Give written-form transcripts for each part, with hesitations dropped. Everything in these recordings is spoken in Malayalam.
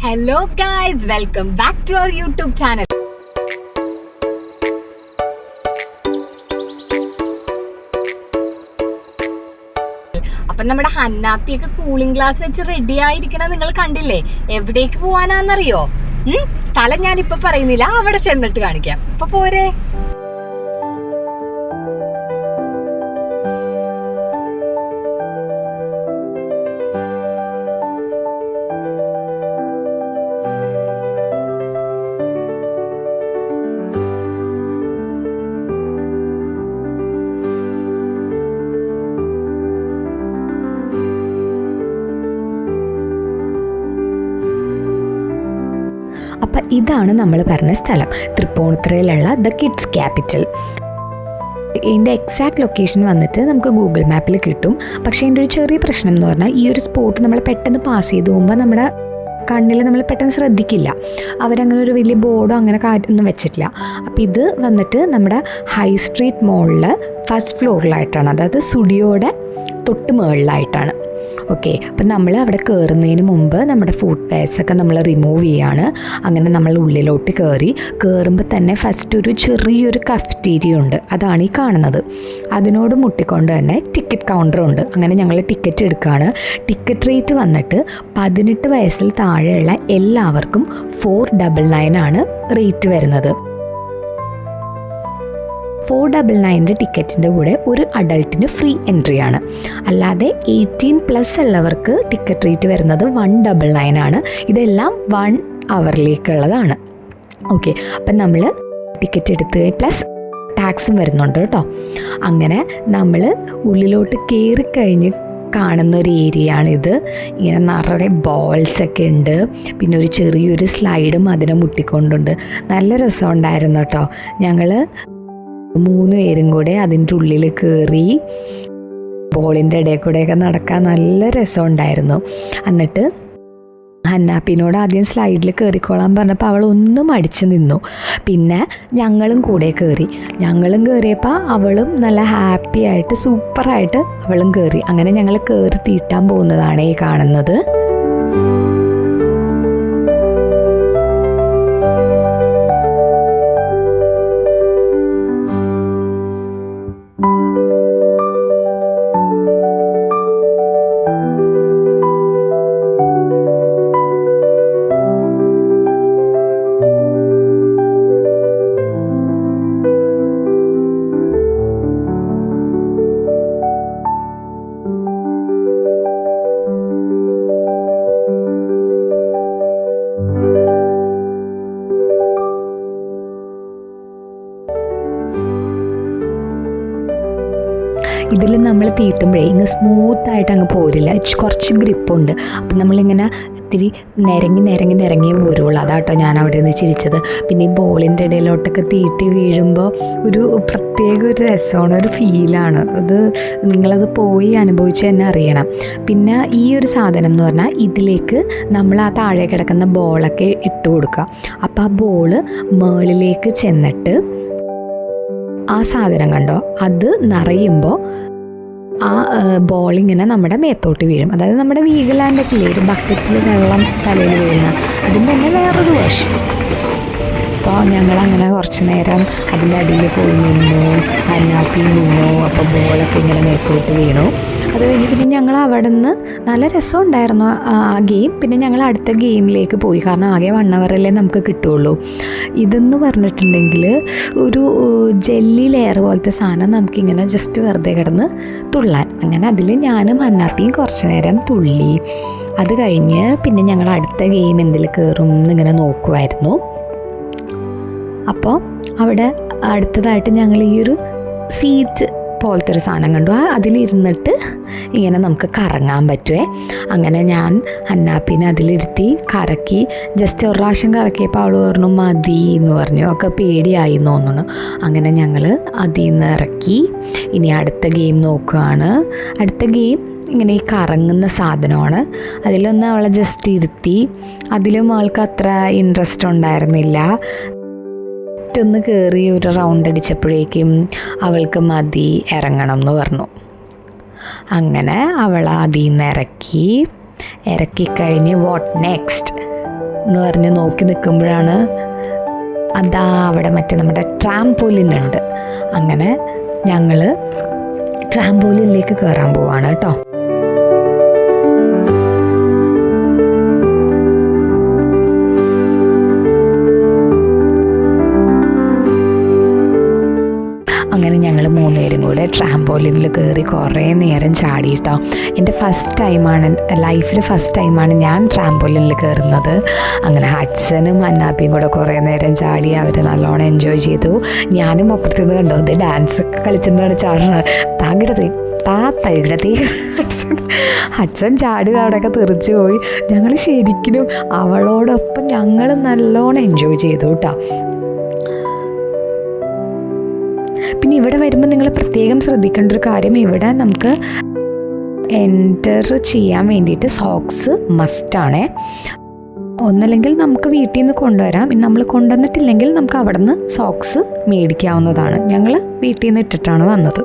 Hello guys, welcome back to our YouTube channel. അപ്പം നമ്മുടെ ഹന്നാപ്പിയൊക്കെ കൂളിംഗ് ഗ്ലാസ് വെച്ച് റെഡി ആയിരിക്കണം നിങ്ങൾ കണ്ടില്ലേ? എവിടേക്ക് പോവാനാന്നറിയോ? സ്ഥലം ഞാനിപ്പോ പറയുന്നില്ല, അവിടെ ചെന്നിട്ട് കാണിക്കാം. അപ്പൊ പോരെ. അപ്പം ഇതാണ് നമ്മൾ പറഞ്ഞ സ്ഥലം, തൃപ്പൂണിത്തുറയിലുള്ള ദ കിഡ്സ് ക്യാപിറ്റൽ. ഇതിൻ്റെ എക്സാക്ട് ലൊക്കേഷൻ വന്നിട്ട് നമുക്ക് ഗൂഗിൾ മാപ്പിൽ കിട്ടും. പക്ഷേ ഇതിൻ്റെ ഒരു ചെറിയ പ്രശ്നം എന്ന് പറഞ്ഞാൽ ഈ ഒരു സ്പോട്ട് നമ്മൾ പെട്ടെന്ന് പാസ് ചെയ്ത് പോകുമ്പോൾ നമ്മുടെ കണ്ണിൽ നമ്മൾ പെട്ടെന്ന് ശ്രദ്ധിക്കില്ല. അവരങ്ങനെ ഒരു വലിയ ബോർഡോ അങ്ങനെ കാര്യമൊന്നും വെച്ചിട്ടില്ല. അപ്പോൾ ഇത് വന്നിട്ട് നമ്മുടെ ഹൈ സ്ട്രീറ്റ് മോളിൽ ഫസ്റ്റ് ഫ്ലോറിലായിട്ടാണ്, അതായത് സ്റ്റുഡിയോയുടെ തൊട്ട് മുകളിലായിട്ടാണ്. ഓക്കെ, അപ്പം നമ്മൾ അവിടെ കയറുന്നതിന് മുമ്പ് നമ്മുടെ ഫുഡ് വെയർസൊക്കെ നമ്മൾ റിമൂവ് ചെയ്യാണ്. അങ്ങനെ നമ്മൾ ഉള്ളിലോട്ട് കയറുമ്പോൾ തന്നെ ഫസ്റ്റ് ഒരു ചെറിയൊരു കഫറ്റീരിയ ഉണ്ട്, അതാണ് ഈ കാണുന്നത്. അതിനോട് മുട്ടിക്കൊണ്ട് തന്നെ ടിക്കറ്റ് കൗണ്ടറുണ്ട്. അങ്ങനെ ഞങ്ങൾ ടിക്കറ്റ് എടുക്കുകയാണ്. ടിക്കറ്റ് റേറ്റ് വന്നിട്ട് 18 വയസ്സിൽ താഴെയുള്ള എല്ലാവർക്കും 499 ആണ് റേറ്റ് വരുന്നത്. 499 ടിക്കറ്റിൻ്റെ കൂടെ ഒരു അഡൾട്ടിന് ഫ്രീ എൻട്രി ആണ്. അല്ലാതെ 18+ ഉള്ളവർക്ക് ടിക്കറ്റ് റേറ്റ് വരുന്നത് 199 ആണ്. ഇതെല്ലാം 1 അവറിലേക്കുള്ളതാണ്. ഓക്കെ, അപ്പം നമ്മൾ ടിക്കറ്റ് എടുത്ത് പ്ലസ് ടാക്സും വരുന്നുണ്ട് കേട്ടോ. അങ്ങനെ നമ്മൾ ഉള്ളിലോട്ട് കയറിക്കഴിഞ്ഞ് കാണുന്ന ഒരു ഏരിയ ആണിത്. ഇങ്ങനെ നിറയെ ബോൾസൊക്കെ ഉണ്ട്, പിന്നെ ഒരു ചെറിയൊരു സ്ലൈഡും അതിനെ മുട്ടിക്കൊണ്ടുണ്ട്. നല്ല രസമുണ്ടായിരുന്നു കേട്ടോ. ഞങ്ങൾ 3 പേരും കൂടെ അതിൻ്റെ ഉള്ളിൽ കയറി ബോളിൻ്റെ ഇടയിൽ കൂടെയൊക്കെ നടക്കാൻ നല്ല രസമുണ്ടായിരുന്നു. എന്നിട്ട് ഹന്നാപ്പിനോട് ആദ്യം സ്ലൈഡിൽ കയറിക്കോളാൻ പറഞ്ഞപ്പോൾ അവൾ ഒന്നും അടിച്ചു നിന്നു. പിന്നെ ഞങ്ങളും കയറിയപ്പോൾ അവളും നല്ല ഹാപ്പി ആയിട്ട് സൂപ്പറായിട്ട് അവളും കയറി. അങ്ങനെ ഞങ്ങൾ കയറി തീട്ടാൻ പോകുന്നതാണ് ഈ കാണുന്നത്. ഇതിൽ നമ്മൾ തീട്ടുമ്പോഴേ ഇങ്ങ് സ്മൂത്തായിട്ട് അങ്ങ് പോരില്ല, കുറച്ച് ഗ്രിപ്പുണ്ട്. അപ്പം നമ്മളിങ്ങനെ ഇത്തിരി നിരങ്ങി പോരുള്ളൂ. അതാട്ടോ ഞാൻ അവിടെ നിന്ന് ചിരിച്ചത്. പിന്നെ ഈ ബോളിൻ്റെ ഇടയിലോട്ടൊക്കെ തീട്ടി വീഴുമ്പോൾ ഒരു പ്രത്യേക ഒരു രസമാണ്, ഒരു ഫീലാണ്. അത് നിങ്ങളത് പോയി അനുഭവിച്ച് തന്നെ അറിയണം. പിന്നെ ഈ ഒരു സാധനം എന്ന് പറഞ്ഞാൽ ഇതിലേക്ക് നമ്മൾ ആ താഴെ കിടക്കുന്ന ബോളൊക്കെ ഇട്ട് കൊടുക്കുക. അപ്പോൾ ആ ബോള് മുകളിലേക്ക് ചെന്നിട്ട് ആ സാധനം കണ്ടോ, അത് നിറയുമ്പോൾ ആ ബോളിങ്ങനെ നമ്മുടെ മേത്തോട്ട് വീഴും. അതായത് നമ്മുടെ വീഗലാൻഡൊക്കെ ഇല്ലേ, ഒരു ബക്കറ്റിൽ വെള്ളം തലയിൽ വീഴുന്ന അതിൻ്റെ തന്നെ വേറൊരു വേർഷൻ. അപ്പോൾ ഞങ്ങളങ്ങനെ കുറച്ച് നേരം അതിൻ്റെ അടിയിൽ പോയി നിന്നു, ഹന്നാപ്പി നിന്നു. അപ്പോൾ ബോളൊക്കെ ഇങ്ങനെ മേത്തോട്ട് വീണു. അത് കഴിഞ്ഞ് പിന്നെ ഞങ്ങൾ അവിടെ നിന്ന് നല്ല രസമുണ്ടായിരുന്നു ആ ഗെയിം. പിന്നെ ഞങ്ങൾ അടുത്ത ഗെയിമിലേക്ക് പോയി, കാരണം ആകെ 1 അവറല്ലേ നമുക്ക് കിട്ടുള്ളൂ. ഇതെന്ന് പറഞ്ഞിട്ടുണ്ടെങ്കിൽ ഒരു ജെല്ലി ലെയർ പോലത്തെ സാധനം നമുക്കിങ്ങനെ ജസ്റ്റ് വെറുതെ കിടന്ന് തുള്ളാൻ. അങ്ങനെ അതിൽ ഞാനും ഹന്നാപ്പിയും കുറച്ച് നേരം തുള്ളി. അത് കഴിഞ്ഞ് പിന്നെ ഞങ്ങൾ അടുത്ത ഗെയിം എന്തിൽ കയറും എന്നിങ്ങനെ നോക്കുമായിരുന്നു. അപ്പോൾ അവിടെ അടുത്തതായിട്ട് ഞങ്ങൾ ഈ ഒരു സീറ്റ് പോലത്തെ ഒരു സാധനം കണ്ടു. അതിലിരുന്നിട്ട് ഇങ്ങനെ നമുക്ക് കറങ്ങാൻ പറ്റുമേ. അങ്ങനെ ഞാൻ ഹന്നാപ്പിനെ അതിലിരുത്തി കറക്കി. ജസ്റ്റ് ഒരു പ്രാവശ്യം കറക്കിയപ്പോൾ അവൾ പറഞ്ഞു മതി എന്ന് പറഞ്ഞു. ഒക്കെ പേടിയായി തോന്നുന്നു. അങ്ങനെ ഞങ്ങൾ അതിൽ നിന്ന് ഇറക്കി. ഇനി അടുത്ത ഗെയിം നോക്കുകയാണ്. അടുത്ത ഗെയിം ഇങ്ങനെ ഈ കറങ്ങുന്ന സാധനമാണ്. അതിലൊന്ന് അവളെ ജസ്റ്റ് ഇരുത്തി. അതിലും അവൾക്ക് അത്ര ഇൻട്രസ്റ്റ് ഉണ്ടായിരുന്നില്ല. ഒന്ന് കയറി ഒരു റൗണ്ട് അടിച്ചപ്പോഴേക്കും അവൾക്ക് മതി, ഇറങ്ങണം എന്ന് പറഞ്ഞു. അങ്ങനെ അവൾ അതിൽ നിന്ന് ഇറക്കിക്കഴിഞ്ഞ് വാട്ട് നെക്സ്റ്റ് എന്ന് പറഞ്ഞ് നോക്കി നിൽക്കുമ്പോഴാണ് അതാ അവിടെ മറ്റേ നമ്മുടെ ട്രാംപോലിൻ ഉണ്ട്. അങ്ങനെ ഞങ്ങൾ ട്രാംപോലിനിലേക്ക് കയറാൻ പോവാണ് കേട്ടോ. അങ്ങനെ ഞങ്ങൾ 3 പേരും കൂടെ ട്രാംപോലിനിൽ കയറി കുറേ നേരം ചാടി കേട്ടോ. എൻ്റെ ലൈഫിൽ ഫസ്റ്റ് ടൈമാണ് ഞാൻ ട്രാംപോലിനിൽ കയറുന്നത്. അങ്ങനെ ഹഡ്സനും ഹന്നാപ്പിയും കൂടെ കുറേ നേരം ചാടി, അവർ നല്ലോണം എൻജോയ് ചെയ്തു. ഞാനും അപ്പുറത്തുനിന്ന് കണ്ടോ ഇത് ഡാൻസ് ഒക്കെ കളിച്ചിട്ടാണ് ചാടുന്നത്. ഹഡ്സൺ ചാടി അവിടെയൊക്കെ തെറിച്ചു പോയി. ഞങ്ങൾ ശരിക്കും അവളോടൊപ്പം ഞങ്ങൾ നല്ലോണം എൻജോയ് ചെയ്തു കേട്ടോ. പിന്നെ ഇവിടെ വരുമ്പോൾ നിങ്ങൾ പ്രത്യേകം ശ്രദ്ധിക്കേണ്ട ഒരു കാര്യം, ഇവിടെ നമുക്ക് എൻ്റർ ചെയ്യാൻ വേണ്ടിയിട്ട് സോക്സ് മസ്റ്റാണേ. ഒന്നല്ലെങ്കിൽ നമുക്ക് വീട്ടിൽ നിന്ന് കൊണ്ടുവരാം, നമ്മൾ കൊണ്ടുവന്നിട്ടില്ലെങ്കിൽ നമുക്ക് അവിടെ നിന്ന് സോക്സ് മേടിക്കാവുന്നതാണ്. ഞങ്ങൾ വീട്ടിൽ നിന്ന് ഇട്ടിട്ടാണ് വന്നത്.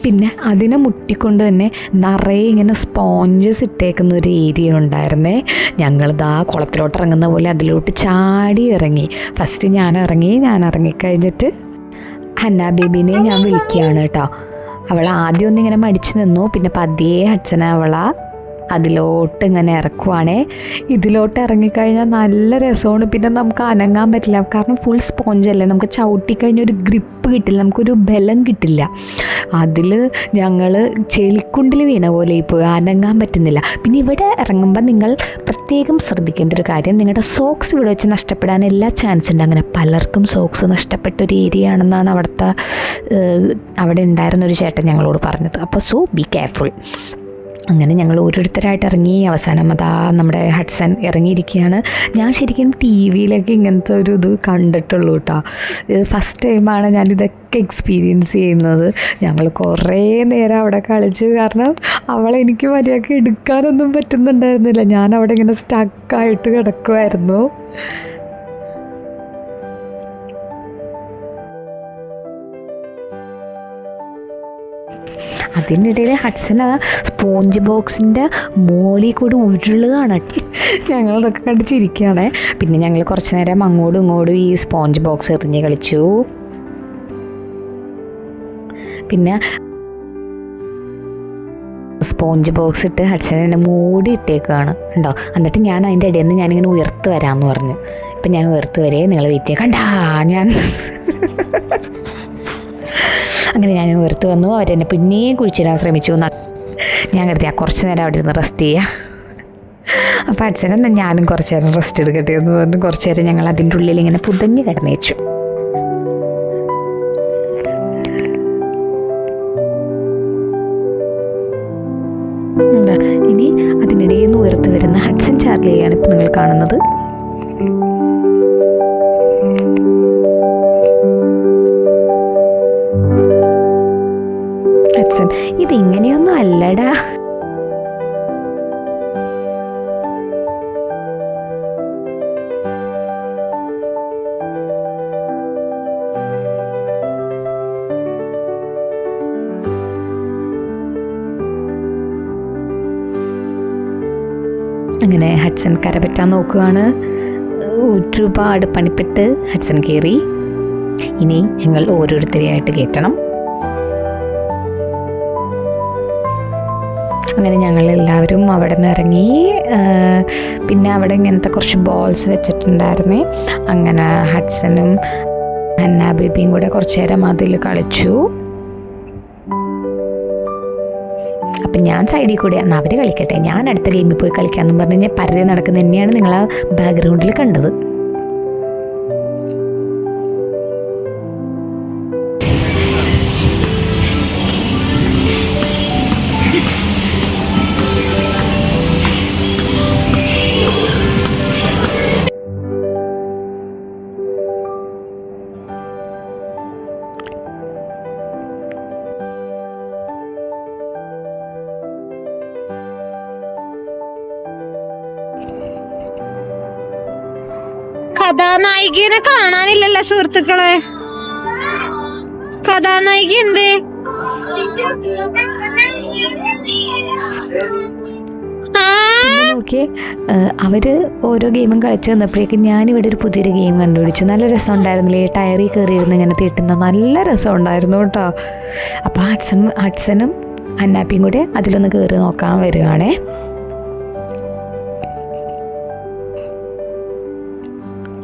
പിന്നെ അതിനെ മുട്ടിക്കൊണ്ട് തന്നെ നിറയെ ഇങ്ങനെ സ്പോഞ്ചസ് ഇട്ടേക്കുന്ന ഒരു ഏരിയ ഉണ്ടായിരുന്നേ. ഞങ്ങളിതാ കുളത്തിലോട്ട് ഇറങ്ങുന്ന പോലെ അതിലോട്ട് ചാടി ഇറങ്ങി. ഫസ്റ്റ് ഞാൻ ഇറങ്ങിക്കഴിഞ്ഞിട്ട് ഹന്ന ബേബീനെ ഞാൻ വിളിക്കുകയാണ് കേട്ടോ. അവൾ ആദ്യം ഒന്നിങ്ങനെ മടിച്ചു നിന്നു. പിന്നെ പതിയെ ഹഡ്സനെ അതിലോട്ട് ഇങ്ങനെ ഇറക്കുവാണേ. ഇതിലോട്ട് ഇറങ്ങിക്കഴിഞ്ഞാൽ നല്ല രസമാണ്. പിന്നെ നമുക്ക് അനങ്ങാൻ പറ്റില്ല, കാരണം ഫുൾ സ്പോഞ്ചല്ലേ. നമുക്ക് ചവിട്ടിക്കഴിഞ്ഞാൽ ഒരു ഗ്രിപ്പ് കിട്ടില്ല, നമുക്കൊരു ബലം കിട്ടില്ല. അതിൽ ഞങ്ങൾ ചെളിക്കുണ്ടിൽ വീണ പോലെ ഇപ്പോൾ അനങ്ങാൻ പറ്റുന്നില്ല. പിന്നെ ഇവിടെ ഇറങ്ങുമ്പോൾ നിങ്ങൾ പ്രത്യേകം ശ്രദ്ധിക്കേണ്ട ഒരു കാര്യം, നിങ്ങളുടെ സോക്സ് ഇവിടെ വെച്ച് നഷ്ടപ്പെടാൻ എല്ലാ ചാൻസ് ഉണ്ട്. അങ്ങനെ പലർക്കും സോക്സ് നഷ്ടപ്പെട്ട ഒരു ഏരിയ ആണെന്നാണ് അവിടെ ഉണ്ടായിരുന്നൊരു ചേട്ടൻ ഞങ്ങളോട് പറഞ്ഞത്. അപ്പോൾ ബി കെയർഫുൾ. അങ്ങനെ ഞങ്ങൾ ഓരോരുത്തരായിട്ട് ഇറങ്ങി. അവസാനം അതാ നമ്മുടെ ഹഡ്സൺ ഇറങ്ങിയിരിക്കുകയാണ്. ഞാൻ ശരിക്കും ടി വിയിലൊക്കെ ഇങ്ങനത്തെ ഒരു ഇത് കണ്ടിട്ടുള്ളൂ കേട്ടോ. ഫസ്റ്റ് ടൈമാണ് ഞാനിതൊക്കെ എക്സ്പീരിയൻസ് ചെയ്യുന്നത്. ഞങ്ങൾ കുറേ നേരം അവിടെ കളിച്ചു, കാരണം അവളെനിക്ക് മര്യാദയ്ക്ക് എടുക്കാനൊന്നും പറ്റുന്നുണ്ടായിരുന്നില്ല. ഞാൻ അവിടെ ഇങ്ങനെ സ്റ്റക്കായിട്ട് കിടക്കുമായിരുന്നു. അതിനിടയിൽ ഹഡ്സൺ സ്പോഞ്ച് ബോക്സിൻ്റെ മോളിൽ കൂടി ഉരുളുകയാണ്. ഞങ്ങളതൊക്കെ കണ്ട് ചിരിക്കുകയാണ്. പിന്നെ ഞങ്ങൾ കുറച്ച് നേരം അങ്ങോട്ടും ഇങ്ങോട്ടും ഈ സ്പോഞ്ച് ബോക്സ് എറിഞ്ഞ് കളിച്ചു. പിന്നെ സ്പോഞ്ച് ബോക്സ് ഇട്ട് ഹഡ്സൺ എന്നെ മൂടി ഇട്ടേക്കുകയാണ് ഉണ്ടോ. എന്നിട്ട് ഞാൻ അതിൻ്റെ ഇടയിൽ നിന്ന് ഞാനിങ്ങനെ ഉയർത്ത് വരാമെന്ന് പറഞ്ഞു. ഇപ്പം ഞാൻ ഉയർത്ത് വരെ നിങ്ങൾ വെയിറ്റ് ചെയ്യാം. കണ്ടാ അങ്ങനെ ഞാൻ ഉയർത്ത് വന്നു. അവരെന്നെ പിന്നെയും കുഴിച്ചിടാൻ ശ്രമിച്ചു. ഞാൻ കരുതി കുറച്ച് നേരം അവിടെ ഇരുന്ന് റെസ്റ്റ് ചെയ്യാം. അപ്പോൾ ഹഡ്സൺ ഞാനും കുറച്ച് നേരം റെസ്റ്റ് എടുക്കട്ടെ എന്ന് പറഞ്ഞു. കുറച്ച് നേരം ഞങ്ങൾ അതിൻ്റെ ഉള്ളിൽ ഇങ്ങനെ പുതഞ്ഞ് കിടന്നേച്ചു. ഇനി അതിനിടയിൽ നിന്ന് ഉയർത്ത് വരുന്ന ഹഡ്സൺ ചാർലിയെയാണ് ഇപ്പോൾ നിങ്ങൾ കാണുന്നത്. ഇതിങ്ങനെയൊന്നും അല്ലടാ. അങ്ങനെ ഹഡ്സൺ കരപറ്റാൻ നോക്കുകയാണ്. ഒരുപാട് പണിപ്പെട്ട് ഹഡ്സൺ കയറി. ഇനി ഞങ്ങൾ ഓരോരുത്തരെയായിട്ട് കയറ്റണം. അങ്ങനെ ഞങ്ങളെല്ലാവരും അവിടെ നിന്ന് ഇറങ്ങി. പിന്നെ അവിടെ ഇങ്ങനത്തെ കുറച്ച് ബോൾസ് വെച്ചിട്ടുണ്ടായിരുന്നേ. അങ്ങനെ ഹഡ്സനും ഹന്ന ബേബിയും കൂടെ കുറച്ച് നേരം അതിൽ കളിച്ചു. അപ്പം ഞാൻ സൈഡിൽ കൂടെ എന്നാൽ അവർ കളിക്കട്ടെ, ഞാൻ അടുത്ത ഗെയിമിൽ പോയി കളിക്കാമെന്നും പറഞ്ഞ് ഞാൻ പരതി നടക്കുന്നത് തന്നെയാണ് നിങ്ങൾ ആ ബാക്ക്ഗ്രൗണ്ടിൽ കണ്ടത്. കഥാനായികനെ കാണാനില്ലല്ലോ സുഹൃത്തുക്കളെ. കഥാനായിക എന്ത്? നോക്കിയേ, അവര് ഓരോ ഗെയിമും കളിച്ചു വന്നപ്പോഴേക്കും ഞാനിവിടെ ഒരു പുതിയൊരു ഗെയിം കണ്ടുപിടിച്ചു. നല്ല രസം ഉണ്ടായിരുന്നില്ലേ? ടയറിൽ കയറിയിരുന്ന് ഇങ്ങനെ തീട്ടുന്ന നല്ല രസം ഉണ്ടായിരുന്നു കേട്ടോ. അപ്പോൾ ഹഡ്സനും ഹന്നാപ്പിയും കൂടെ അതിലൊന്ന് കയറി നോക്കാൻ വരികയാണേ.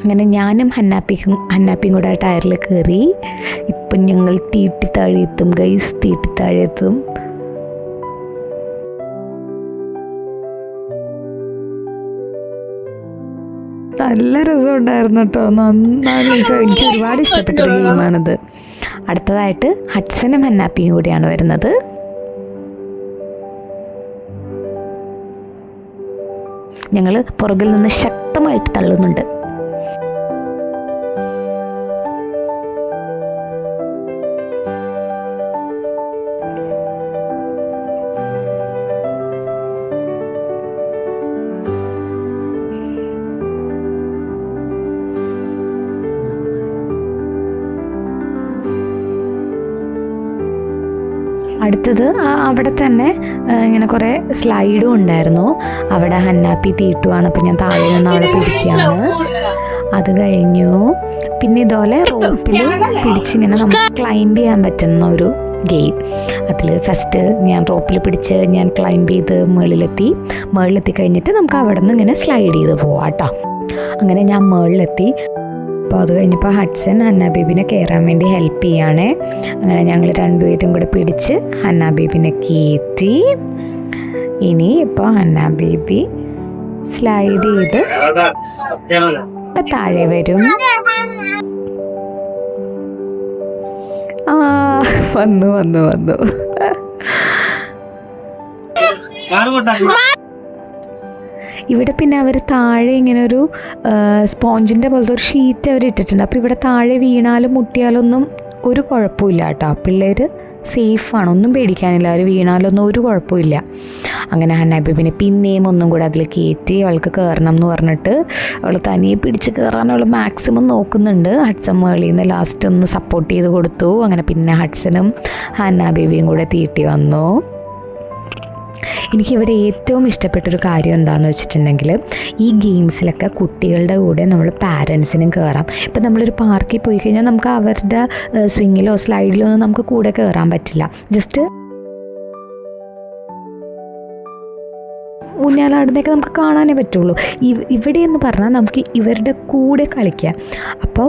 അങ്ങനെ ഞാനും ഹന്നാപ്പിയും കൂടെ ആ ടയറിൽ കയറി. ഇപ്പം ഞങ്ങൾ തീട്ടി താഴെത്തും ഗൈസ്, തീട്ടി താഴെത്തും. നല്ല രസമുണ്ടായിരുന്നു കേട്ടോ. നന്നായി എനിക്ക് ഒരുപാട് ഇഷ്ടപ്പെട്ടൊരു ഗെയിമാണിത്. അടുത്തതായിട്ട് ഹഡ്സനും ഹന്നാപ്പിയും കൂടിയാണ് വരുന്നത്. ഞങ്ങൾ പുറകിൽ നിന്ന് ശക്തമായിട്ട് തള്ളുന്നുണ്ട്. അടുത്തത് അവിടെ തന്നെ ഇങ്ങനെ കുറേ സ്ലൈഡും ഉണ്ടായിരുന്നു. അവിടെ ഹന്നാപ്പി തീട്ടുവാണ്. അപ്പം ഞാൻ താഴെ നിന്ന് അവിടെ പിടിക്കുകയാണ്. അത് കഴിഞ്ഞു. പിന്നെ ഇതുപോലെ റോപ്പിൽ പിടിച്ചിങ്ങനെ നമുക്ക് ക്ലൈംബ് ചെയ്യാൻ പറ്റുന്ന ഒരു ഗെയിം. അതിൽ ഫസ്റ്റ് ഞാൻ റോപ്പിൽ പിടിച്ച് ഞാൻ ക്ലൈംബ് ചെയ്ത് മുകളിലെത്തി കഴിഞ്ഞിട്ട് നമുക്ക് അവിടെ നിന്ന് ഇങ്ങനെ സ്ലൈഡ് ചെയ്ത് പോവാം കേട്ടോ. അങ്ങനെ ഞാൻ മുകളിലെത്തി. അപ്പോൾ അത് കഴിഞ്ഞപ്പോൾ ഹഡ്സൻ ഹന്ന ബേബിനെ കയറാൻ വേണ്ടി ഹെൽപ്പ് ചെയ്യാണ്. അങ്ങനെ ഞങ്ങൾ രണ്ടുപേരും കൂടെ പിടിച്ച് ഹന്ന ബേബിനെ കയറ്റി. ഇനി ഇപ്പോൾ ഹന്ന ബേബി സ്ലൈഡ് ചെയ്ത് ഇപ്പം താഴെ വരും. വന്നു വന്നു വന്നു. ഇവിടെ പിന്നെ അവർ താഴെ ഇങ്ങനെ ഒരു സ്പോഞ്ചിൻ്റെ പോലത്തെ ഒരു ഷീറ്റ് അവർ ഇട്ടിട്ടുണ്ട്. അപ്പോൾ ഇവിടെ താഴെ വീണാലും മുട്ടിയാലൊന്നും ഒരു കുഴപ്പമില്ല കേട്ടോ. പിള്ളേർ സേഫാണ്, ഒന്നും പേടിക്കാനില്ല. അവർ വീണാലൊന്നും ഒരു കുഴപ്പമില്ല. അങ്ങനെ ഹന്ന ബേബിനെ പിന്നെയും ഒന്നും കൂടെ അതിൽ കയറ്റി. അവൾക്ക് കയറണം എന്ന് പറഞ്ഞിട്ട് അവൾ തനിയെ പിടിച്ച് കയറാൻ അവൾ മാക്സിമം നോക്കുന്നുണ്ട്. ഹഡ്സൺ മേളിൽ നിന്ന് ലാസ്റ്റ് ഒന്ന് സപ്പോർട്ട് ചെയ്ത് കൊടുത്തു. അങ്ങനെ പിന്നെ ഹഡ്സനും ഹന്ന ബേബിയും കൂടെ തീട്ടി വന്നു. എനിക്കിവിടെ ഏറ്റവും ഇഷ്ടപ്പെട്ടൊരു കാര്യം എന്താണെന്ന് വെച്ചിട്ടുണ്ടെങ്കിൽ, ഈ ഗെയിംസിലൊക്കെ കുട്ടികളുടെ കൂടെ നമ്മൾ പാരൻസിനും കയറാം. ഇപ്പം നമ്മളൊരു പാർക്കിൽ പോയി കഴിഞ്ഞാൽ നമുക്ക് അവരുടെ സ്വിങ്ങിലോ സ്ലൈഡിലോ ഒന്നും നമുക്ക് കൂടെ കയറാൻ പറ്റില്ല. ജസ്റ്റ് ഊഞ്ഞാലാടുന്നതൊക്കെ നമുക്ക് കാണാനേ പറ്റുള്ളൂ. ഇവിടെ എന്ന് പറഞ്ഞാൽ നമുക്ക് ഇവരുടെ കൂടെ കളിക്കാം. അപ്പോൾ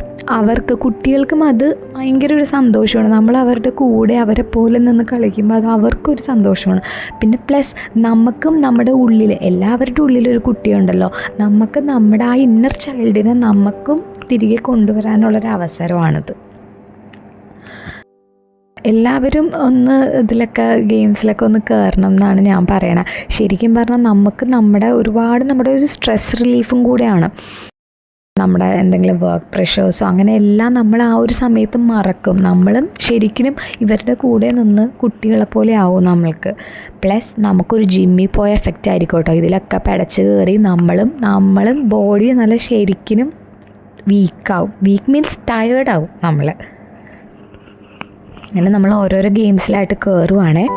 കുട്ടികൾക്കും അത് ഭയങ്കര ഒരു സന്തോഷമാണ്. നമ്മൾ അവരുടെ കൂടെ അവരെ പോലെ നിന്ന് കളിക്കുമ്പോൾ അത് അവർക്കൊരു സന്തോഷമാണ്. പിന്നെ പ്ലസ് നമുക്കും നമ്മുടെ ഉള്ളിൽ, എല്ലാവരുടെ ഉള്ളിലൊരു കുട്ടിയുണ്ടല്ലോ, നമുക്ക് നമ്മുടെ ആ ഇന്നർ ചൈൽഡിനെ നമുക്കും തിരികെ കൊണ്ടുവരാനുള്ളൊരവസരമാണിത്. എല്ലാവരും ഒന്ന് ഇതിലൊക്കെ ഗെയിംസിലൊക്കെ ഒന്ന് കയറണം എന്നാണ് ഞാൻ പറയണത്. ശരിക്കും പറഞ്ഞാൽ നമുക്ക് നമ്മുടെ ഒരു സ്ട്രെസ് റിലീഫും കൂടെയാണ്. നമ്മുടെ എന്തെങ്കിലും വർക്ക് പ്രഷേഴ്സോ അങ്ങനെ എല്ലാം നമ്മൾ ആ ഒരു സമയത്ത് മറക്കും. നമ്മളും ശരിക്കും ഇവരുടെ കൂടെ നിന്ന് കുട്ടികളെ പോലെ ആവും നമ്മൾക്ക്. പ്ലസ് നമുക്കൊരു ജിമ്മിൽ പോയ എഫക്റ്റ് ആയിരിക്കും കേട്ടോ. ഇതിലൊക്കെ പടച്ച് കയറി നമ്മളും ബോഡി നല്ല ശരിക്കും വീക്കാവും. വീക്ക് മീൻസ് ടയേർഡാവും നമ്മൾ. അങ്ങനെ നമ്മൾ ഓരോരോ ഗെയിംസിലായിട്ട് കയറുവാണേ.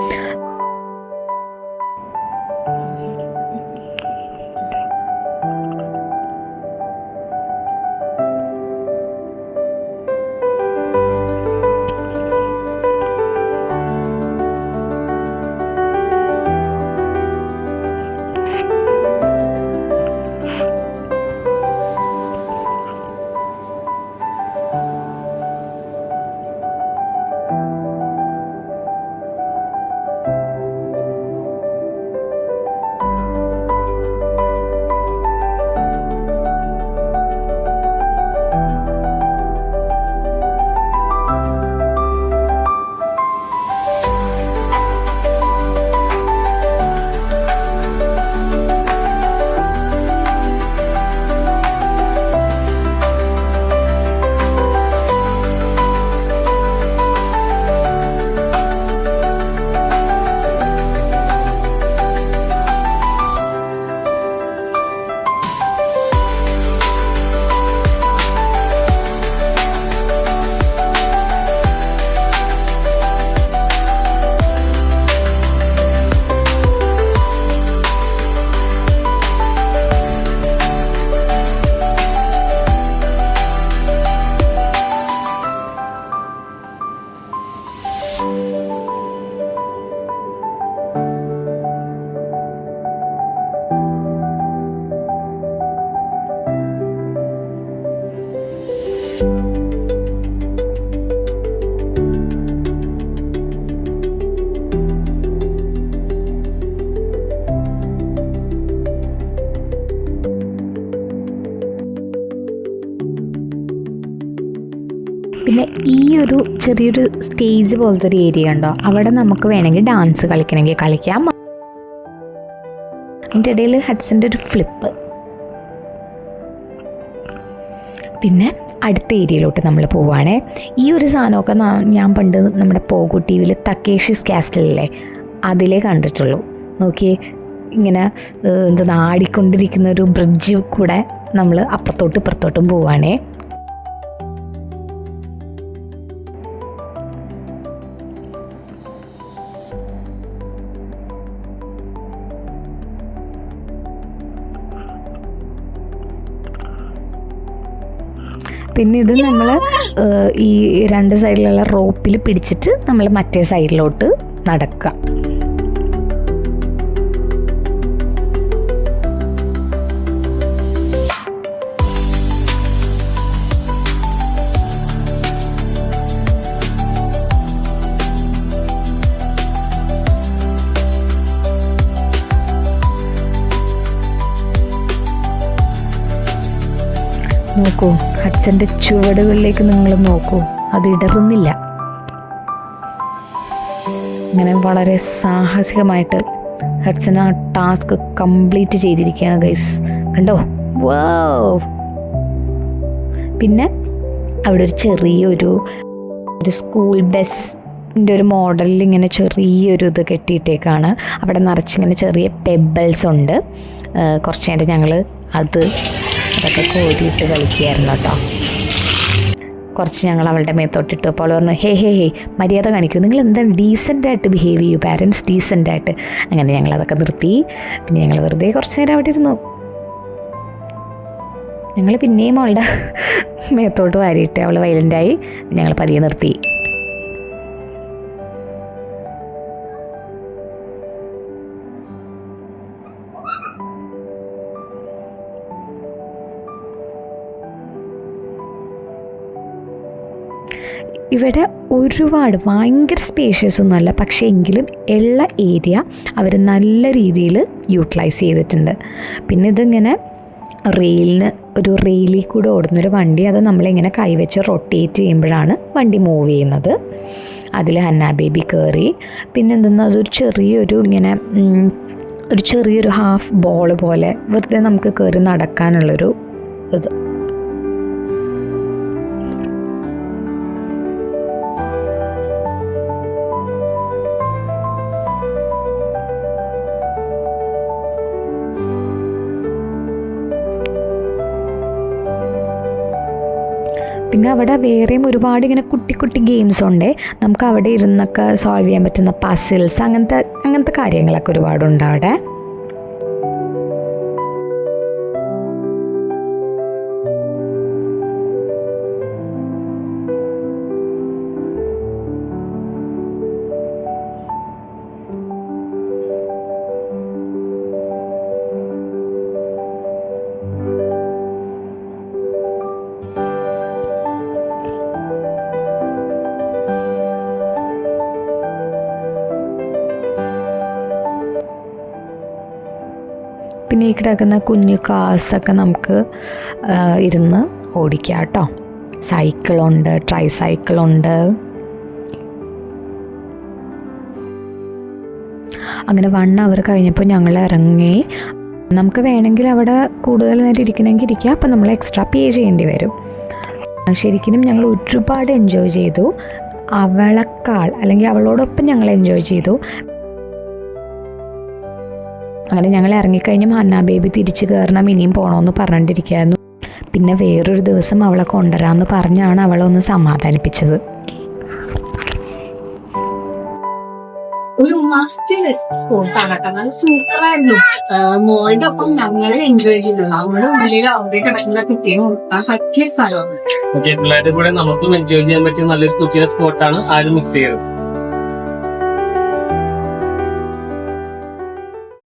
ഒരു ചെറിയൊരു സ്റ്റേജ് പോലത്തെ ഒരു ഏരിയ ഉണ്ടോ, അവിടെ നമുക്ക് വേണമെങ്കിൽ ഡാൻസ് കളിക്കണമെങ്കിൽ കളിക്കാം. അതിൻ്റെ ഇടയിൽ ഹഡ്സൻ്റെ ഒരു ഫ്ലിപ്പ്. പിന്നെ അടുത്ത ഏരിയയിലോട്ട് നമ്മൾ പോവുകയാണേ. ഈ ഒരു സാധനമൊക്കെ ഞാൻ പണ്ട് നമ്മുടെ പോഗോ ടി വിയിൽ തക്കേഷിസ് കാസ്റ്റലില്ലേ അതിലേ കണ്ടിട്ടുള്ളൂ. നോക്കിയേ, ഇങ്ങനെ എന്താ ആടിക്കൊണ്ടിരിക്കുന്ന ഒരു ബ്രിഡ്ജ് കൂടെ നമ്മൾ അപ്പുറത്തോട്ടും ഇപ്പുറത്തോട്ടും പോവുകയാണേ. പിന്നെ ഇത് നമ്മൾ ഈ രണ്ട് സൈഡിലുള്ള റോപ്പിൽ പിടിച്ചിട്ട് നമ്മൾ മറ്റേ സൈഡിലോട്ട് നടക്കുക. നോക്കൂ, ഹഡ്സൻ്റെ ചുവടുകളിലേക്ക് നിങ്ങൾ നോക്കൂ, അത് ഇടറുന്നില്ല. ഇങ്ങനെ വളരെ സാഹസികമായിട്ട് ഹഡ്സൺ ആ ടാസ്ക് കംപ്ലീറ്റ് ചെയ്തിരിക്കുകയാണ് ഗൈസ്. കണ്ടോ? വാവ്. പിന്നെ അവിടെ ഒരു ചെറിയൊരു സ്കൂൾ ബസ്സിൻ്റെ ഒരു മോഡലിൽ ഇങ്ങനെ ചെറിയൊരു ഇത് കെട്ടിയിട്ടേക്കാണ്. അവിടെ നിറച്ചിങ്ങനെ ചെറിയ പെബിൾസ് ഉണ്ട്. കുറച്ച് നേരം ഞങ്ങൾ അതൊക്കെ കോരിയിട്ട് കളിക്കുകയായിരുന്നു കേട്ടോ. കുറച്ച് ഞങ്ങൾ അവളുടെ മേത്തോട്ടിട്ടു. അപ്പോൾ അവൾ പറഞ്ഞു, ഹേ മര്യാദ കാണിക്കൂ, നിങ്ങൾ എന്താ ഡീസൻ്റായിട്ട് ബിഹേവ് ചെയ്യൂ, പാരൻസ് ഡീസൻ്റായിട്ട്. അങ്ങനെ ഞങ്ങളതൊക്കെ നിർത്തി. പിന്നെ ഞങ്ങൾ വെറുതെ കുറച്ച് നേരം അവിടെ ഇരുന്നു. ഞങ്ങൾ പിന്നെയും അവളുടെ മേത്തോട്ട് വാരിയിട്ട് അവൾ വയലൻ്റായി. ഞങ്ങൾ പതിയെ നിർത്തി. ഇവിടെ ഒരുപാട് ഭയങ്കര സ്പേഷ്യസ് ഒന്നുമല്ല, പക്ഷേ എങ്കിലും ഉള്ള ഏരിയ അവർ നല്ല രീതിയിൽ യൂട്ടിലൈസ് ചെയ്തിട്ടുണ്ട്. പിന്നെ ഇതിങ്ങനെ റെയിലിൽ കൂടെ ഓടുന്നൊരു വണ്ടി, അത് നമ്മളിങ്ങനെ കൈവച്ച് റൊട്ടേറ്റ് ചെയ്യുമ്പോഴാണ് വണ്ടി മൂവ് ചെയ്യുന്നത്. അതിൽ ഹന്ന ബേബി കയറി. പിന്നെ എന്തെന്നാൽ അതൊരു ചെറിയൊരു ഹാഫ് ബോൾ പോലെ വെറുതെ നമുക്ക് കയറി നടക്കാനുള്ളൊരു ഇത്. പിന്നെ അവിടെ വേറെയും ഒരുപാട് ഇങ്ങനെ കുട്ടി കുട്ടി ഗെയിംസ് ഉണ്ട്. നമുക്ക് അവിടെ ഇരുന്നൊക്കെ സോൾവ് ചെയ്യാൻ പറ്റുന്ന പസിൽസ്, അങ്ങനത്തെ കാര്യങ്ങളൊക്കെ ഒരുപാടുണ്ട് അവിടെ. പിന്നെ ഈ കിടക്കുന്ന കുഞ്ഞു കാസൊക്കെ നമുക്ക് ഇരുന്ന് ഓടിക്കാം കേട്ടോ. സൈക്കിളുണ്ട്, ട്രൈ സൈക്കിളുണ്ട്. അങ്ങനെ 1 അവർ കഴിഞ്ഞപ്പോൾ ഞങ്ങൾ ഇറങ്ങി. നമുക്ക് വേണമെങ്കിൽ അവിടെ കൂടുതൽ നേരം ഇരിക്കണമെങ്കിൽ ഇരിക്കാം, അപ്പം നമ്മൾ എക്സ്ട്രാ പേ ചെയ്യേണ്ടി വരും. ശരിക്കും ഞങ്ങൾ ഒരുപാട് എൻജോയ് ചെയ്തു. അല്ലെങ്കിൽ അവളോടൊപ്പം ഞങ്ങൾ എൻജോയ് ചെയ്തു. അങ്ങനെ ഞങ്ങൾ ഇറങ്ങിക്കഴിഞ്ഞ് ഹന്ന ബേബി തിരിച്ച് കയറണം, ഇനിയും പോകണമെന്ന് പറഞ്ഞിട്ടിരിക്കുകയായിരുന്നു. പിന്നെ വേറൊരു ദിവസം അവളെ കൊണ്ടുവരാമെന്ന് പറഞ്ഞാണ് അവളൊന്ന് സമാധാനിപ്പിച്ചത്. ഒരു മസ്റ്റ് വിസിറ്റ് സ്പോട്ടാണ് കേട്ടോ. നല്ല സൂപ്പറായിരുന്നു. മോളുടെ ഒപ്പം ഞങ്ങൾ എൻജോയ് ചെയ്തു. നമ്മുടെ ഉള്ളിൽ അവിടെ കിടക്കുന്ന കുട്ടിയെ പറ്റിയ സ്ഥലമാണ്. പിള്ളേരുടെ കൂടെ നമുക്കും എൻജോയ് ചെയ്യാൻ പറ്റിയ നല്ലൊരു കൊച്ചിയുടെ സ്പോട്ടാണ്. ആരും മിസ് ചെയ്യരുത്.